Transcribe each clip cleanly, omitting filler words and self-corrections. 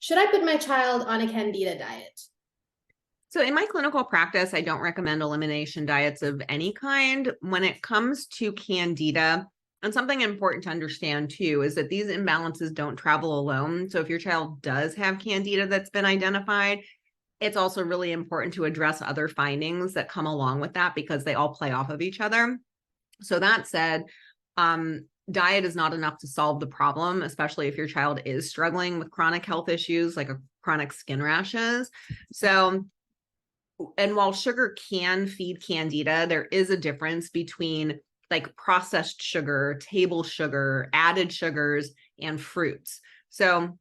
Should I put my child on a candida diet? So in my clinical practice, I don't recommend elimination diets of any kind. When it comes to candida, and something important to understand too is that these imbalances don't travel alone. So if your child does have candida that's been identified, it's also really important to address other findings that come along with that because they all play off of each other. So that said, diet is not enough to solve the problem, especially if your child is struggling with chronic health issues like a chronic skin rashes. So and while sugar can feed candida, there is a difference between like processed sugar, table sugar, added sugars, and fruits. So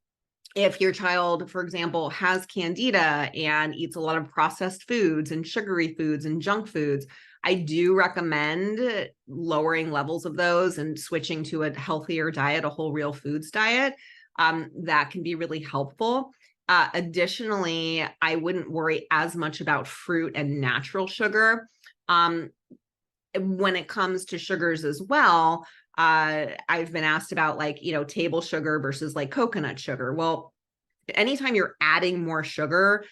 if your child, for example, has candida and eats a lot of processed foods and sugary foods and junk foods, I do recommend lowering levels of those and switching to a healthier diet, a whole real foods diet. That can be really helpful. Additionally, I wouldn't worry as much about fruit and natural sugar. When it comes to sugars as well, I've been asked about table sugar versus like coconut sugar. Well, anytime you're adding more sugar,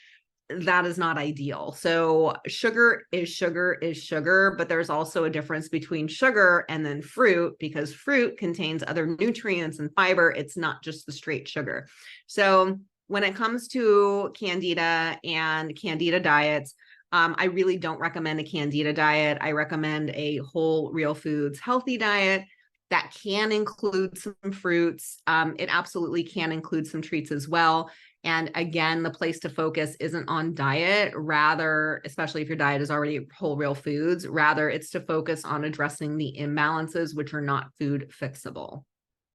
that is not ideal. So sugar is sugar is sugar, but there's also a difference between sugar and then fruit because fruit contains other nutrients and fiber. It's not just the straight sugar. So when it comes to candida and candida diets, I really don't recommend a candida diet. I recommend a whole real foods healthy diet that can include some fruits. It absolutely can include some treats as well. And again, the place to focus isn't on diet, rather, especially if your diet is already whole real foods, rather it's to focus on addressing the imbalances, which are not food fixable.